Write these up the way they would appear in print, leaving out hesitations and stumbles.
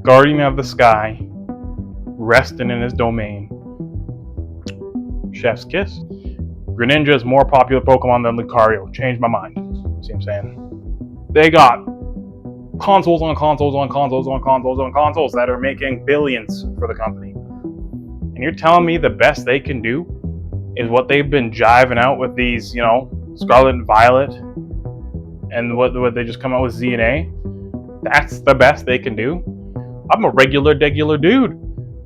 guardian of the sky, resting in his domain. Chef's kiss. Greninja is more popular Pokemon than Lucario. Changed my mind. See what I'm saying? They got consoles on consoles on consoles on consoles on consoles that are making billions for the company. And you're telling me the best they can do is what they've been jiving out with these, Scarlet and Violet, and what they just come out with Z and A? That's the best they can do? I'm a regular dude,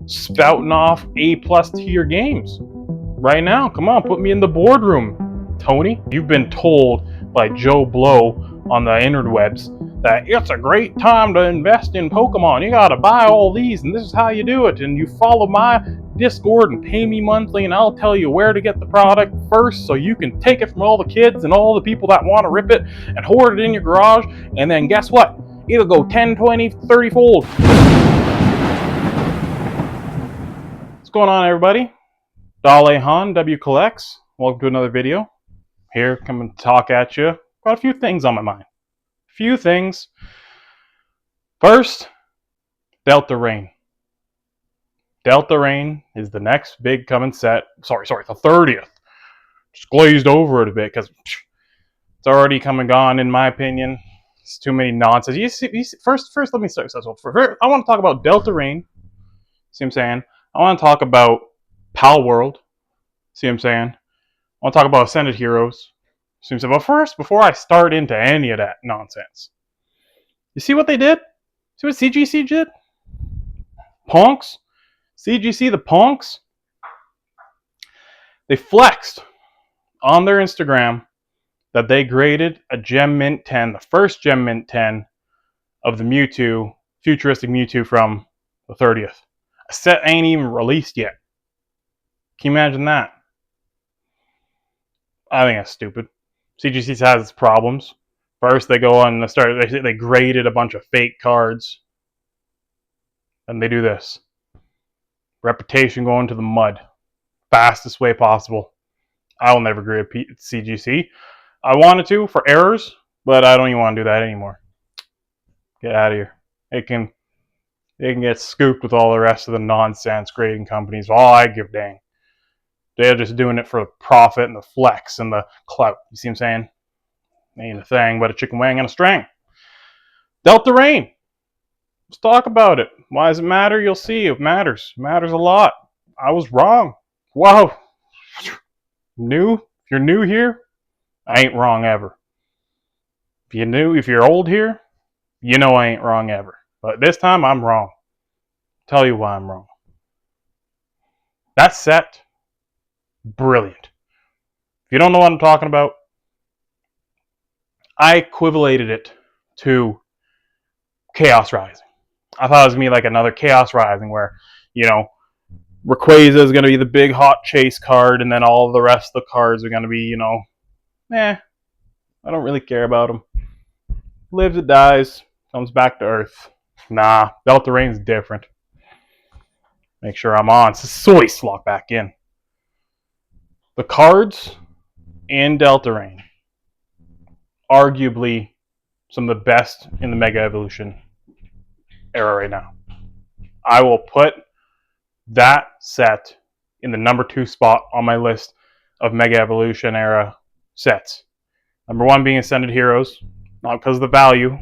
spouting off A+ tier games right now. Come on, put me in the boardroom, Tony. You've been told by Joe Blow on the interwebs that it's a great time to invest in Pokemon. You gotta buy all these, and this is how you do it. And you follow my Discord and pay me monthly, and I'll tell you where to get the product first so you can take it from all the kids and all the people that want to rip it and hoard it in your garage. And then guess what? It'll go 10, 20, 30 fold. What's going on, everybody? Dalehan W Collects. Welcome to another video. Here, come and talk at you. Got a few things on my mind. Few things. First, Delta Rain. Delta Rain is the next big coming set. Sorry, the 30th. Just glazed over it a bit because it's already come and gone, in my opinion. It's too many nonsense. You see, first, let me start. So I want to talk about Delta Rain. See what I'm saying? I want to talk about Pal World. See what I'm saying? I want to talk about Ascended Heroes. See what I'm saying? But first, before I start into any of that nonsense, you see what they did? See what CGC did? Punks? CGC, the punks? They flexed on their Instagram that they graded a Gem Mint 10, the first Gem Mint 10 of the Mewtwo, futuristic Mewtwo from the 30th. A set ain't even released yet. Can you imagine that? I think that's stupid. CGC has its problems. First, they go on they graded a bunch of fake cards. And they do this. Reputation going to the mud. Fastest way possible. I will never grade CGC. I wanted to for errors, but I don't even want to do that anymore. Get out of here. It can get scooped with all the rest of the nonsense grading companies. All I give dang. They're just doing it for the profit and the flex and the clout. You see what I'm saying? Ain't a thing but a chicken wing and a string. Delta Rain. Let's talk about it. Why does it matter? You'll see. It matters. It matters a lot. I was wrong. Wow. New? If you're new here, I ain't wrong ever. If you're old here, you know I ain't wrong ever. But this time I'm wrong. Tell you why I'm wrong. That set, brilliant. If you don't know what I'm talking about, I equivalated it to Chaos Rising. I thought it was going to be like another Chaos Rising where, Rayquaza is going to be the big hot chase card, and then all the rest of the cards are going to be, I don't really care about them. Lives, it dies, comes back to Earth. Nah, Delta Rain's different. Make sure I'm on. Soy slot back in. The cards in Delta Rain, arguably some of the best in the Mega Evolution era right now. I will put that set in the number 2 spot on my list of Mega Evolution era sets. Number 1 being Ascended Heroes, not because of the value,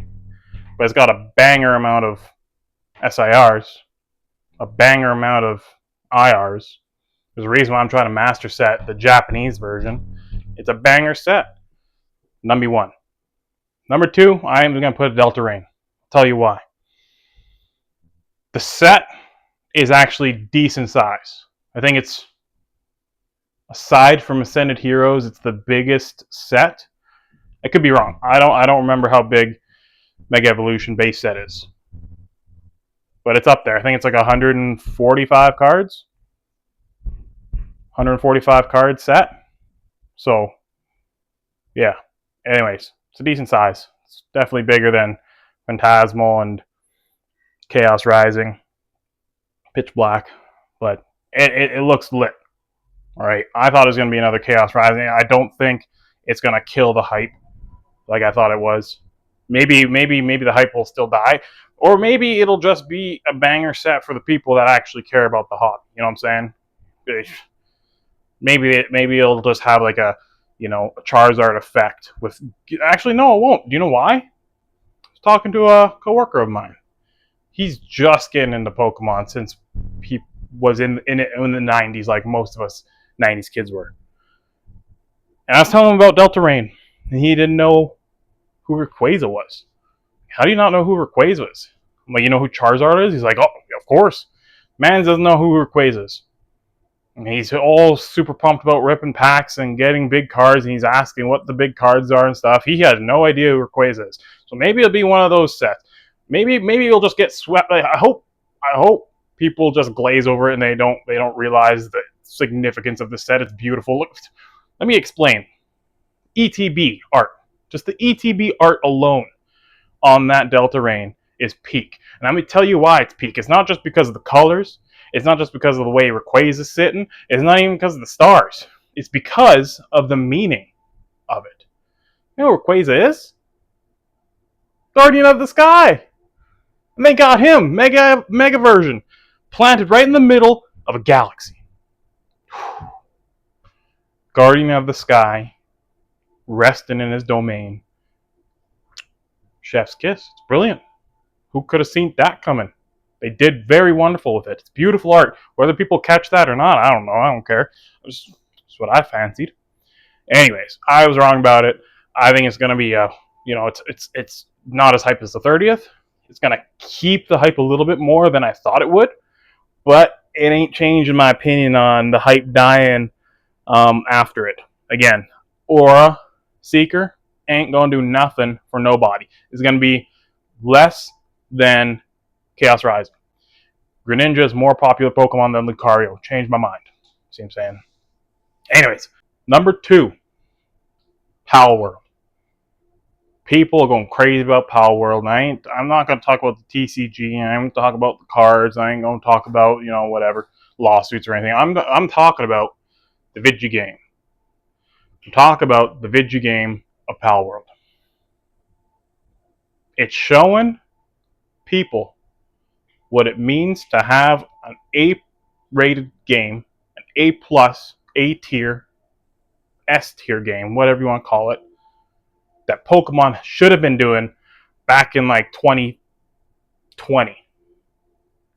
but it's got a banger amount of SIRs, a banger amount of IRs. There's a reason why I'm trying to master set the Japanese version. It's a banger set. Number 1. Number 2, I am going to put Delta Rain. I'll tell you why. The set is actually decent size. I think it's, aside from Ascended Heroes, it's the biggest set. I could be wrong. I don't remember how big Mega Evolution base set is. But it's up there. I think it's like 145 cards. 145 card set. So, yeah. Anyways, it's a decent size. It's definitely bigger than Phantasmal and Chaos Rising, Pitch Black, but it looks lit. All right, I thought it was going to be another Chaos Rising. I don't think it's going to kill the hype like I thought it was. Maybe the hype will still die, or maybe it'll just be a banger set for the people that actually care about the hobby. You know what I'm saying? Maybe it'll just have like a a Charizard effect with. Actually, no, it won't. Do you know why? I was talking to a coworker of mine. He's just getting into Pokemon since he was in it in the 90s, like most of us 90s kids were. And I was telling him about Delta Rain, and he didn't know who Rayquaza was. How do you not know who Rayquaza is? I'm like, you know who Charizard is? He's like, oh, of course. Man doesn't know who Rayquaza is. And he's all super pumped about ripping packs and getting big cards, and he's asking what the big cards are and stuff. He has no idea who Rayquaza is. So maybe it'll be one of those sets. Maybe he'll just get swept. I hope people just glaze over it and they don't realize the significance of the set. It's beautiful. Look, let me explain. ETB art. Just the ETB art alone on that Delta Rain is peak. And let me tell you why it's peak. It's not just because of the colors. It's not just because of the way Rayquaza is sitting. It's not even because of the stars. It's because of the meaning of it. You know what Rayquaza is? Guardian of the Sky. And they got him, mega version, planted right in the middle of a galaxy. Guardian of the Sky, resting in his domain. Chef's kiss. It's brilliant. Who could have seen that coming? They did very wonderful with it. It's beautiful art. Whether people catch that or not, I don't know. I don't care. It's what I fancied. Anyways, I was wrong about it. I think it's going to be it's not as hype as the 30th. It's going to keep the hype a little bit more than I thought it would, but it ain't changing my opinion on the hype dying after it. Again, Aura Seeker ain't going to do nothing for nobody. It's going to be less than Chaos Rising. Greninja is more popular Pokemon than Lucario. Changed my mind. See what I'm saying? Anyways, number 2, Palworld. People are going crazy about Palworld. I'm not going to talk about the TCG. I ain't going to talk about the cards. I ain't going to talk about, whatever, lawsuits or anything. I'm talking about the video game. I'm talking about the video game of Palworld. It's showing people what it means to have an A-rated game, an A+, A-tier, S-tier game, whatever you want to call it, that Pokemon should have been doing back in like 2020.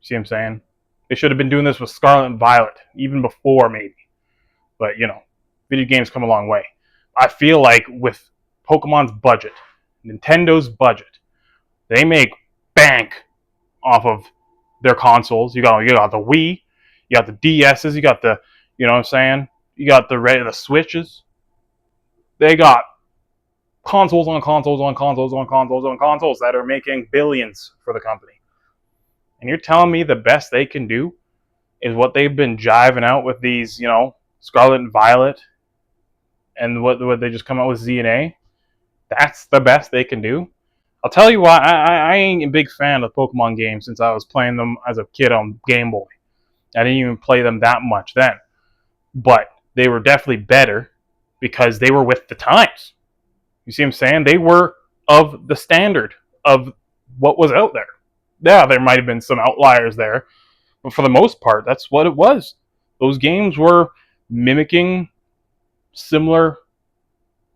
See what I'm saying? They should have been doing this with Scarlet and Violet, even before maybe. But, video games come a long way. I feel like with Pokemon's budget, Nintendo's budget, they make bank off of their consoles. You got the Wii, you got the DSs, you got the, you know what I'm saying? You got the Switches. They got consoles on consoles on consoles on consoles on consoles that are making billions for the company. And you're telling me the best they can do is what they've been jiving out with these, Scarlet and Violet, and what they just come out with Z and A? That's the best they can do? I'll tell you why. I ain't a big fan of Pokemon games since I was playing them as a kid on Game Boy. I didn't even play them that much then. But they were definitely better because they were with the times. You see what I'm saying? They were of the standard of what was out there. Yeah, there might have been some outliers there, but for the most part, that's what it was. Those games were mimicking similar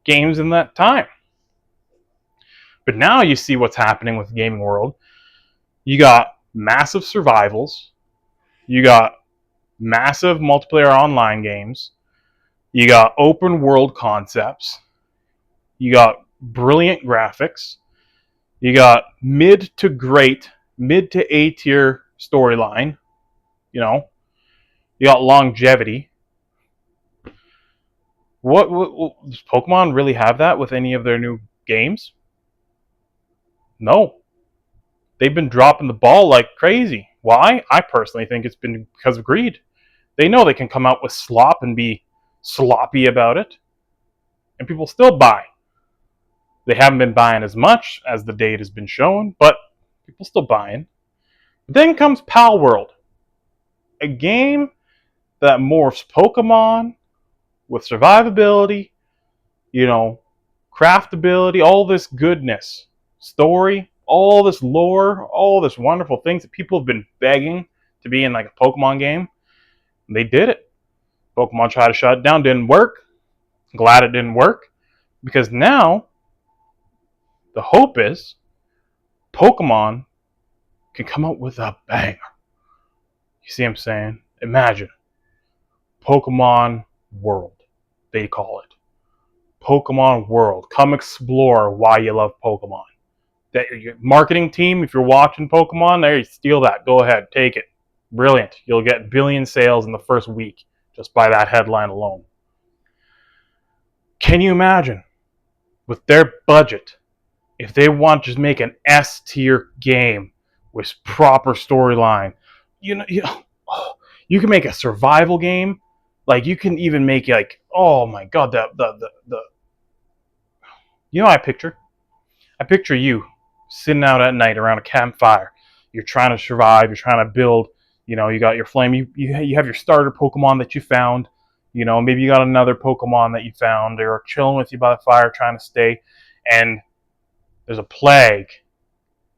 games in that time. But now you see what's happening with the gaming world. You got massive survivals. You got massive multiplayer online games. You got open world concepts. You got brilliant graphics. You got mid to A tier storyline. You got longevity. What does Pokemon really have that with any of their new games? No. They've been dropping the ball like crazy. Why? I personally think it's been because of greed. They know they can come out with slop and be sloppy about it, and people still buy. They haven't been buying as much as the data has been shown, but people still buying. Then comes Palworld, a game that morphs Pokemon with survivability, craftability, all this goodness. story, all this lore, all this wonderful things that people have been begging to be in like a Pokemon game. They did it. Pokemon tried to shut it down, didn't work. Glad it didn't work, because now the hope is Pokemon can come out with a banger. You see what I'm saying? Imagine Pokemon World, they call it. Pokemon World. Come explore why you love Pokemon. That marketing team, if you're watching Pokemon, there, you steal that. Go ahead, take it. Brilliant. You'll get billion sales in the first week just by that headline alone. Can you imagine, with their budget, if they want to just make an S tier game with proper storyline? You can make a survival game. Like, you can even make, like, oh my god, the I picture you sitting out at night around a campfire. You're trying to survive. You're trying to build. You got your flame. You have your starter Pokemon that you found. Maybe you got another Pokemon that you found. They're chilling with you by the fire, trying to stay. And there's a plague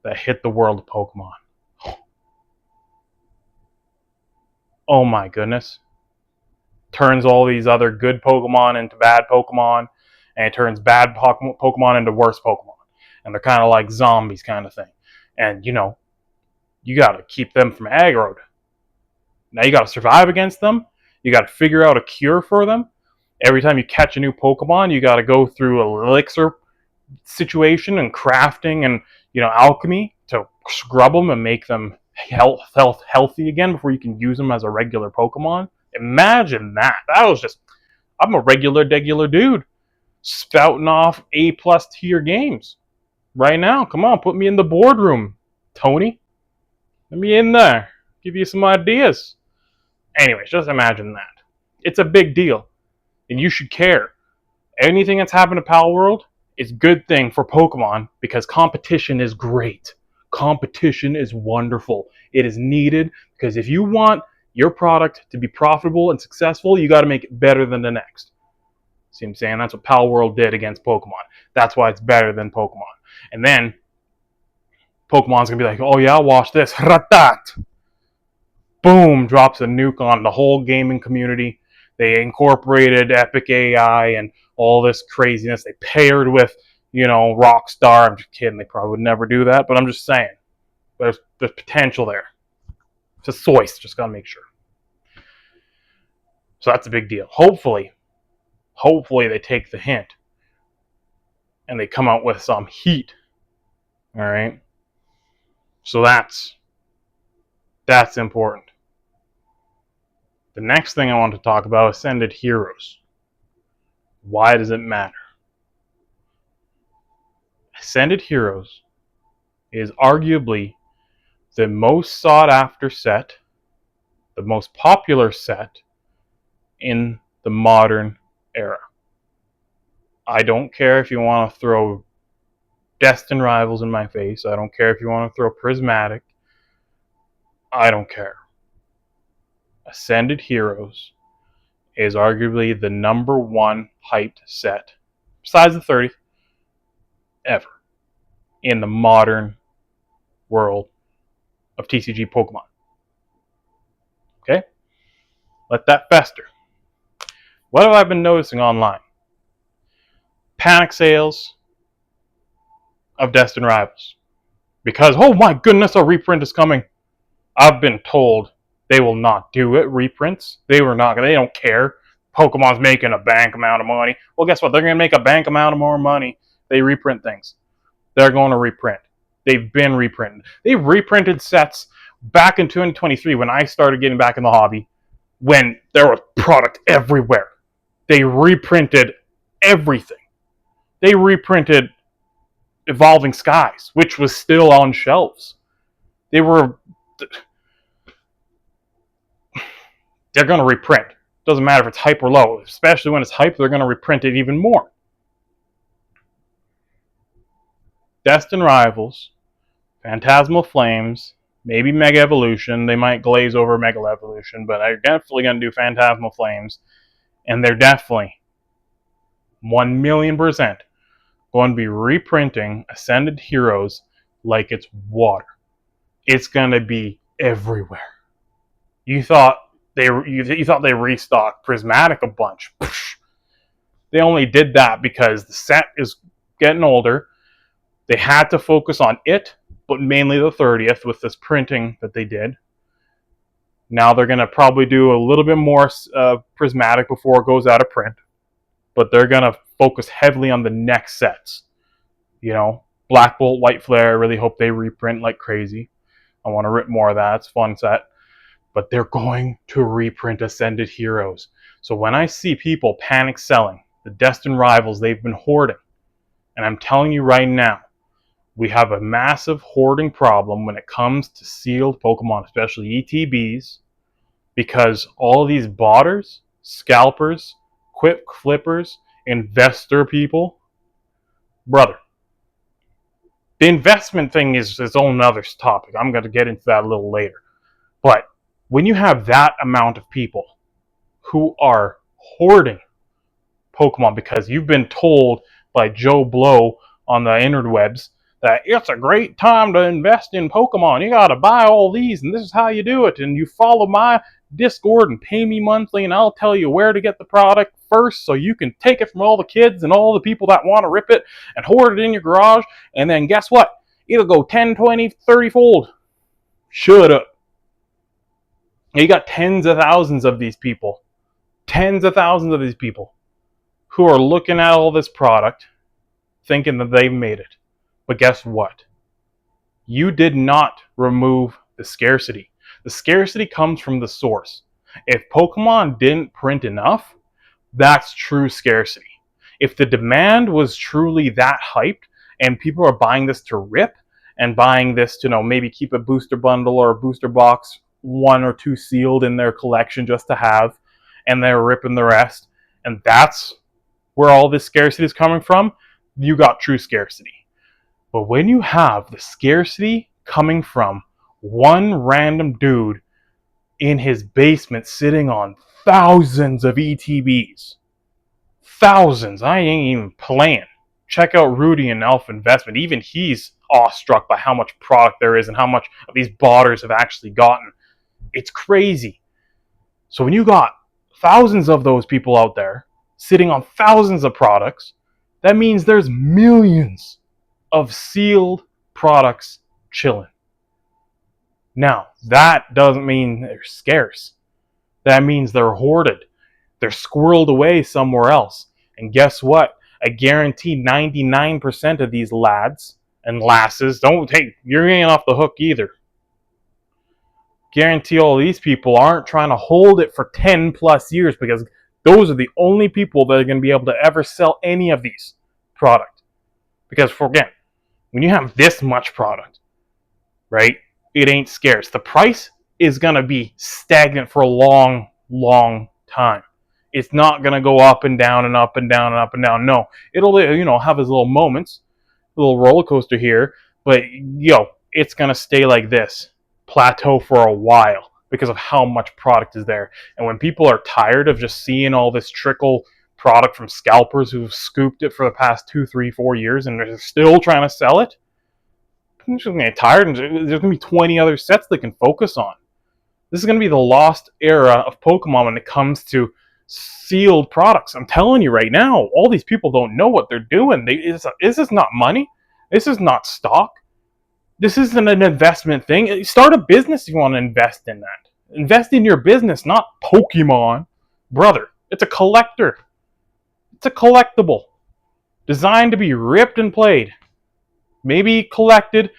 that hit the world of Pokemon. Oh my goodness. Turns all these other good Pokemon into bad Pokemon, and it turns bad Pokemon into worse Pokemon. And they're kind of like zombies kind of thing. And, you got to keep them from aggroed. Now you got to survive against them. You got to figure out a cure for them. Every time you catch a new Pokemon, you got to go through an elixir situation and crafting and, alchemy to scrub them and make them healthy again before you can use them as a regular Pokemon. Imagine that. I'm a regular dude spouting off A+ tier games right now. Come on, put me in the boardroom, Tony. Let me in there. Give you some ideas. Anyways, just imagine that. It's a big deal, and you should care. Anything that's happened to Pal World is a good thing for Pokemon, because competition is great. Competition is wonderful. It is needed, because if you want your product to be profitable and successful, you got to make it better than the next. See what I'm saying? That's what Pal World did against Pokemon. That's why it's better than Pokemon. And then Pokemon's going to be like, oh yeah, watch this. Ratat! Boom! Drops a nuke on the whole gaming community. They incorporated Epic AI and all this craziness. They paired with, Rockstar. I'm just kidding. They probably would never do that, but I'm just saying. There's potential there. It's a choice. Just got to make sure. So that's a big deal. Hopefully they take the hint and they come out with some heat. All right? So that's important. The next thing I want to talk about is Ascended Heroes. Why does it matter? Ascended Heroes is arguably the most sought after set, the most popular set in the modern era. I don't care if you want to throw Destined Rivals in my face. I don't care if you want to throw Prismatic. I don't care. Ascended Heroes is arguably the number one hyped set, besides the 30th, ever in the modern world of TCG Pokemon. Okay? Let that fester. What have I been noticing online? Panic sales of Destined Rivals. Because, oh my goodness, a reprint is coming. I've been told they will not do it. Reprints. They don't care. Pokemon's making a bank amount of money. Well, guess what? They're going to make a bank amount of more money. They reprint things. They're going to reprint. They've been reprinted. They reprinted sets back in 2023 when I started getting back in the hobby, when there was product everywhere. They reprinted everything. They reprinted Evolving Skies, which was still on shelves. They're going to reprint. Doesn't matter if it's hype or low. Especially when it's hype, they're going to reprint it even more. Destined Rivals, Phantasmal Flames, maybe Mega Evolution. They might glaze over Mega Evolution, but they're definitely going to do Phantasmal Flames. And they're definitely 1,000,000% going to be reprinting Ascended Heroes like it's water. It's going to be everywhere. You thought they restocked Prismatic a bunch. They only did that because the set is getting older. They had to focus on it, but mainly the 30th with this printing that they did. Now they're going to probably do a little bit more Prismatic before it goes out of print, but they're going to focus heavily on the next sets. You know, Black Bolt, White Flare, I really hope they reprint like crazy. I want to rip more of that. It's a fun set. But they're going to reprint Ascended Heroes. So when I see people panic selling the Destined Rivals they've been hoarding, and I'm telling you right now, we have a massive hoarding problem when it comes to sealed Pokemon, especially ETBs, because all of these botters, scalpers, quick flippers, investor people, brother, the investment thing is its own other topic. I'm going to get into that a little later. But when you have that amount of people who are hoarding Pokemon because you've been told by Joe Blow on the interwebs that it's a great time to invest in Pokemon. You got to buy all these, and this is how you do it. And you follow my Discord and pay me monthly, and I'll tell you where to get the product first so you can take it from all the kids and all the people that want to rip it and hoard it in your garage. And then guess what? It'll go 10, 20, 30 fold. Shut up. You got tens of thousands of these people who are looking at all this product thinking that they've made it. But guess what? You did not remove the scarcity. The scarcity comes from the source. If Pokemon didn't print enough, that's true scarcity. If the demand was truly that hyped and people are buying this to rip and buying this to maybe keep a booster bundle or a booster box, 1 or 2 sealed in their collection just to have, and they're ripping the rest, and that's where all this scarcity is coming from, you got true scarcity. But when you have the scarcity coming from one random dude in his basement sitting on thousands of ETBs, thousands, I ain't even playing. Check out Rudy and Alpha Investment. Even he's awestruck by how much product there is and how much of these botters have actually gotten. It's crazy. So when you got thousands of those people out there sitting on thousands of products, that means there's millions of sealed products chilling. Now, that doesn't mean they're scarce. That means they're hoarded. They're squirreled away somewhere else. And guess what? I guarantee 99% of these lads and lasses, you're ain't off the hook either. Guarantee all these people aren't trying to hold it for 10 plus years, because those are the only people that are going to be able to ever sell any of these product. Because again, when you have this much product, right, it ain't scarce. The price is going to be stagnant for a long, long time. It's not going to go up and down and up and down and up and down. No, it'll have its little moments, a little roller coaster here, but it's going to stay like this, plateau for a while, because of how much product is there. And when people are tired of just seeing all this trickle product from scalpers who've scooped it for the past 2, 3, 4 years and they're still trying to sell it, they're just going to get tired, and there's going to be 20 other sets they can focus on. This is going to be the lost era of Pokemon when it comes to sealed products. I'm telling you right now, all these people don't know what they're doing. This is not money. This is not stock. This isn't an investment thing. Start a business if you want to invest in that. Invest in your business, not Pokemon. Brother, it's a collector. It's a collectible. Designed to be ripped and played. Maybe collected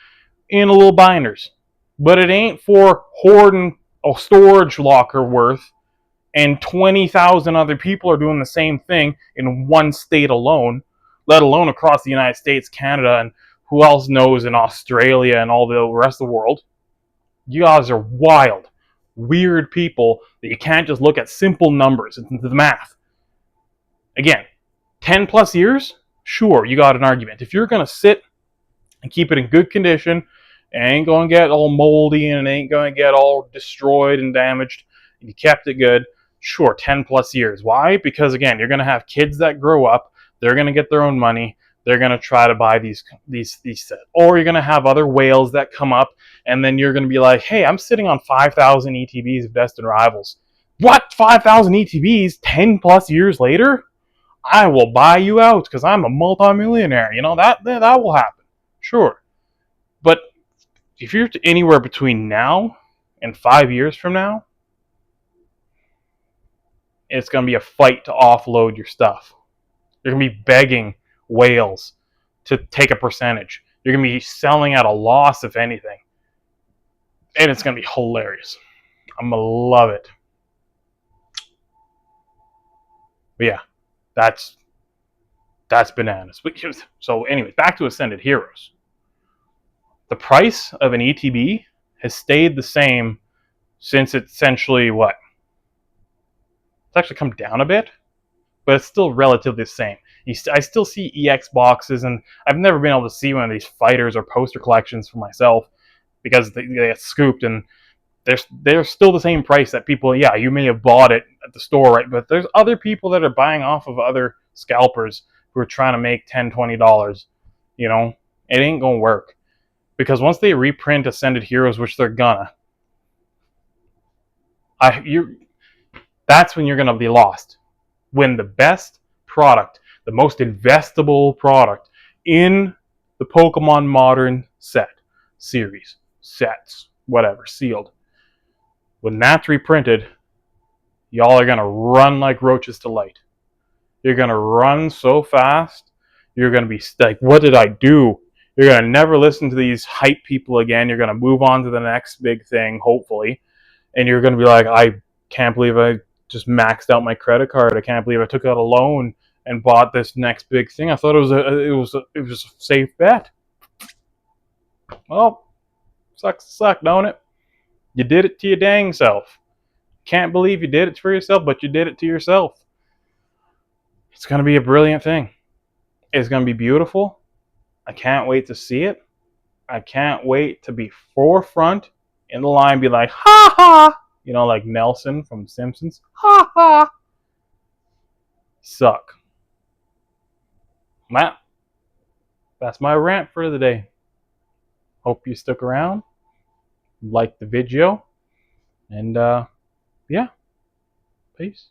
in a little binders. But it ain't for hoarding a storage locker worth, and 20,000 other people are doing the same thing in one state alone, let alone across the United States, Canada, and who else knows in Australia and all the rest of the world. You guys are wild, weird people that you can't just look at simple numbers and the math. Again, 10 plus years, sure, you got an argument. If you're going to sit and keep it in good condition, it ain't going to get all moldy and it ain't going to get all destroyed and damaged, and you kept it good, sure, 10 plus years. Why? Because again, you're going to have kids that grow up, they're going to get their own money, they're going to try to buy these sets. Or you're going to have other whales that come up, and then you're going to be like, hey, I'm sitting on 5,000 ETBs of Destined Rivals. What? 5,000 ETBs 10 plus years later? I will buy you out because I'm a multimillionaire. You know, that will happen. Sure. But if you're anywhere between now and 5 years from now, it's going to be a fight to offload your stuff. You're going to be begging whales to take a percentage. You're going to be selling at a loss, if anything. And it's going to be hilarious. I'm going to love it. But yeah, that's bananas. So anyway, back to Ascended Heroes. The price of an ETB has stayed the same since it's essentially what? It's actually come down a bit, but it's still relatively the same. I still see EX boxes, and I've never been able to see one of these fighters or poster collections for myself because they get scooped, and they're still the same price that people, yeah, you may have bought it at the store, right? But there's other people that are buying off of other scalpers who are trying to make $10, $20. You know, it ain't gonna work. Because once they reprint Ascended Heroes, which they're gonna, that's when you're gonna be lost. When the best product, the most investable product in the Pokemon Modern series, sets, whatever, sealed, when that's reprinted, y'all are gonna run like roaches to light. You're gonna run so fast, you're gonna be like, what did I do? You're gonna never listen to these hype people again. You're gonna move on to the next big thing, hopefully, and you're gonna be like, I can't believe I just maxed out my credit card. I can't believe I took out a loan and bought this next big thing. I thought it was a safe bet. Well, sucks to suck, don't it? You did it to your dang self. Can't believe you did it for yourself, but you did it to yourself. It's gonna be a brilliant thing. It's gonna be beautiful. I can't wait to see it. I can't wait to be forefront in the line, be like, ha ha! You know, like Nelson from Simpsons. Ha ha! Suck. Matt, that's my rant for the day. Hope you stuck around, liked the video, and yeah, peace.